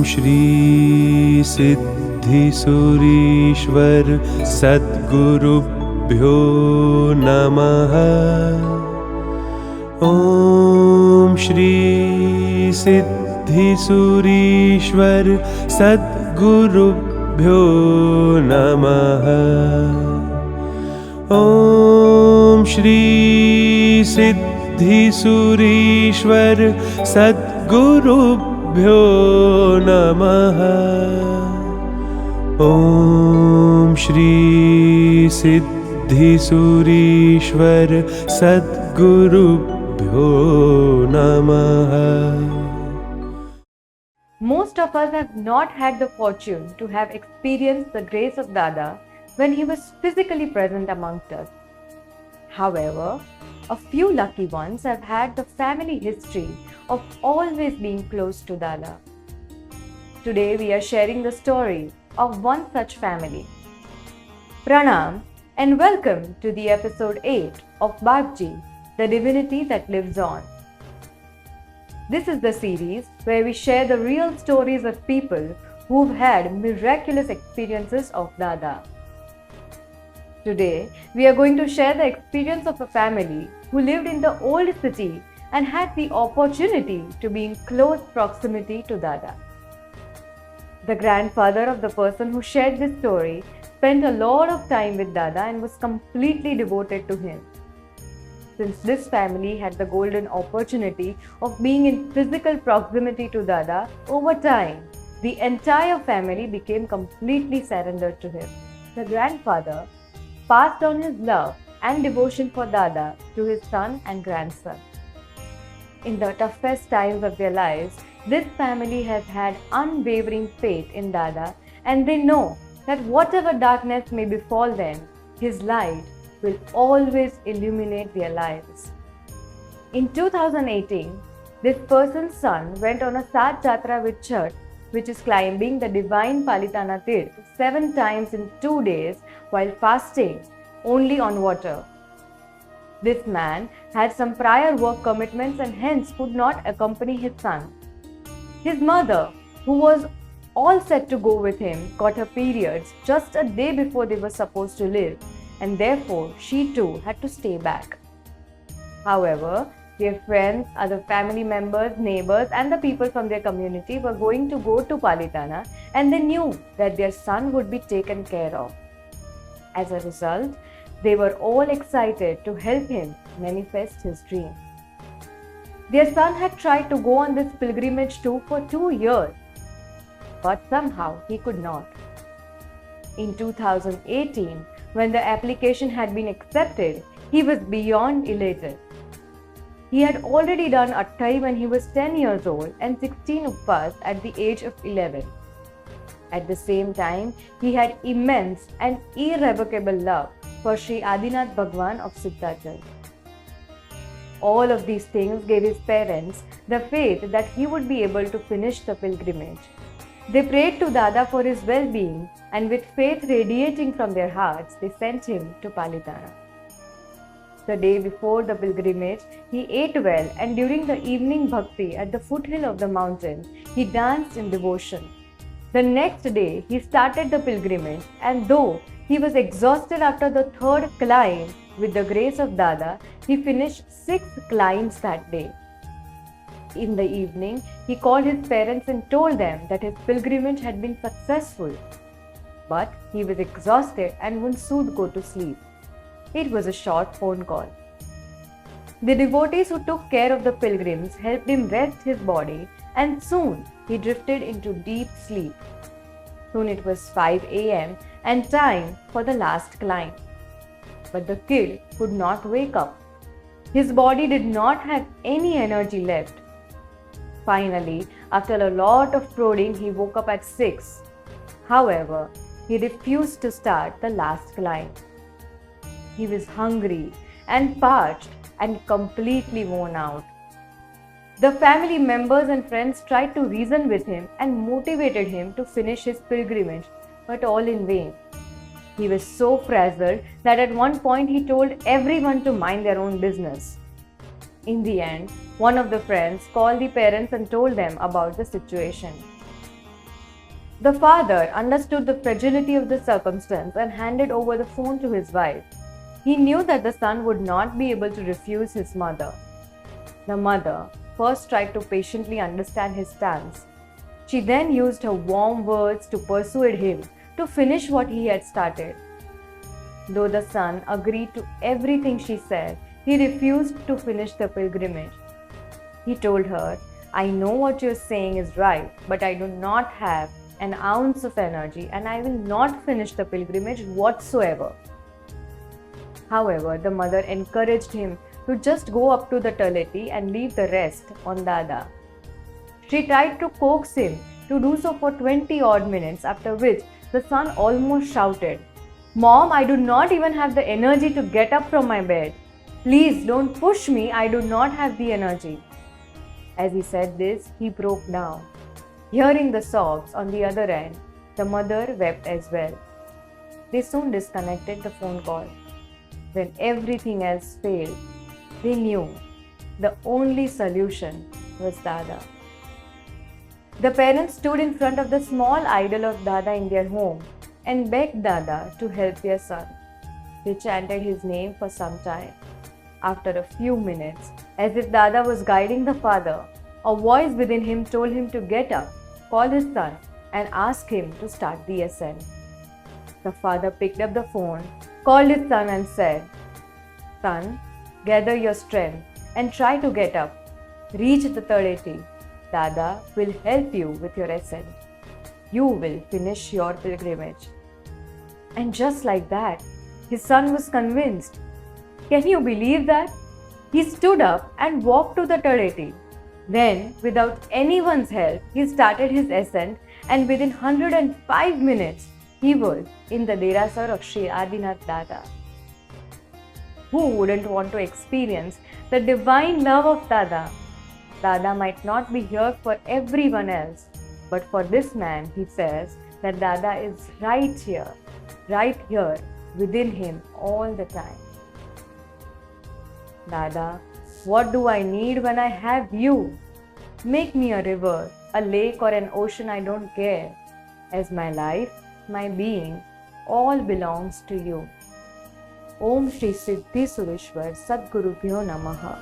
श्री सिद्धिसुरीश्वर सद्गुरुभ्यो नमः। ॐ श्री सिद्धिसुरीश्वर सद्गुरुभ्यो नमः। ॐ श्री सिद्धिसुरीश्वर सद्गुरुभ्यो नमः। ॐ श्री सिद्धिसुरीश्वर सद्गुरुभ्यो नमः। Most of us have not had the fortune to have experienced the grace of Dada when he was physically present amongst us. However, a few lucky ones have had the family history of always being close to Dada. Today we are sharing the story of one such family. Pranam and welcome to the episode 8 of Babji, the divinity that lives on. This is the series where we share the real stories of people who've had miraculous experiences of Dada. Today, we are going to share the experience of a family who lived in the old city and had the opportunity to be in close proximity to Dada. The grandfather of the person who shared this story spent a lot of time with Dada and was completely devoted to him. Since this family had the golden opportunity of being in physical proximity to Dada, over time, the entire family became completely surrendered to him. The grandfather passed on his love and devotion for Dada to his son and grandson. In the toughest times of their lives, this family has had unwavering faith in Dada, and they know that whatever darkness may befall them, his light will always illuminate their lives. In 2018, this person's son went on a Sat Jatra with Chhat, which is climbing the divine Palitana Tirth 7 times in 2 days while fasting only on water. This man had some prior work commitments and hence could not accompany his son. His mother, who was all set to go with him, got her periods just a day before they were supposed to leave, and therefore she too had to stay back. However, their friends, other family members, neighbors and the people from their community were going to go to Palitana, and they knew that their son would be taken care of. As a result, they were all excited to help him manifest his dream. Their son had tried to go on this pilgrimage too for 2 years, but somehow he could not. In 2018, when the application had been accepted, he was beyond elated. He had already done Attai when he was 10 years old and 16 Uppas at the age of 11. At the same time, he had immense and irrevocable love for Sri Adinath Bhagwan of Siddhachal. All of these things gave his parents the faith that he would be able to finish the pilgrimage. They prayed to Dada for his well-being, and with faith radiating from their hearts, they sent him to Palitana. The day before the pilgrimage, he ate well, and during the evening bhakti at the foothill of the mountain, he danced in devotion. The next day, he started the pilgrimage, and though he was exhausted after the 3rd climb, with the grace of Dada, he finished 6 climbs that day. In the evening, he called his parents and told them that his pilgrimage had been successful. But he was exhausted and would soon go to sleep. It was a short phone call. The devotees who took care of the pilgrims helped him rest his body, and soon he drifted into deep sleep. Soon it was 5 a.m. and time for the last climb. But the kid could not wake up. His body did not have any energy left. Finally, after a lot of prodding, he woke up at 6. However, he refused to start the last climb. He was hungry and parched and completely worn out. The family members and friends tried to reason with him and motivated him to finish his pilgrimage, but all in vain. He was so frazzled that at one point he told everyone to mind their own business. In the end, one of the friends called the parents and told them about the situation. The father understood the fragility of the circumstance and handed over the phone to his wife. He knew that the son would not be able to refuse his mother. The mother first tried to patiently understand his stance. She then used her warm words to persuade him to finish what he had started. Though the son agreed to everything she said, he refused to finish the pilgrimage. He told her, "I know what you're saying is right, but I do not have an ounce of energy and I will not finish the pilgrimage whatsoever." However, the mother encouraged him to just go up to the Taleti and leave the rest on Dada. She tried to coax him to do so for 20 odd minutes, after which the son almost shouted, "Mom, I do not even have the energy to get up from my bed. Please don't push me, I do not have the energy." As he said this, he broke down. Hearing the sobs on the other end, the mother wept as well. They soon disconnected the phone call. When everything else failed, they knew the only solution was Dada. The parents stood in front of the small idol of Dada in their home and begged Dada to help their son. They chanted his name for some time. After a few minutes, as if Dada was guiding the father, a voice within him told him to get up, call his son, and ask him to start the ascent. The father picked up the phone, called his son, and said, "Son, gather your strength and try to get up. Reach the Taleti. Dada will help you with your ascent. You will finish your pilgrimage." And just like that, his son was convinced. Can you believe that? He stood up and walked to the Taleti. Then, without anyone's help, he started his ascent, and within 105 minutes, he was in the Derasar of Sri Adinath Dada. Who wouldn't want to experience the divine love of Dada? Dada might not be here for everyone else, but for this man, he says that Dada is right here within him all the time. Dada, what do I need when I have you? Make me a river, a lake, or an ocean, I don't care, as my life, my being, all belongs to you. Om Shri Siddhi Sureshwar Sadgurubhyo Namaha.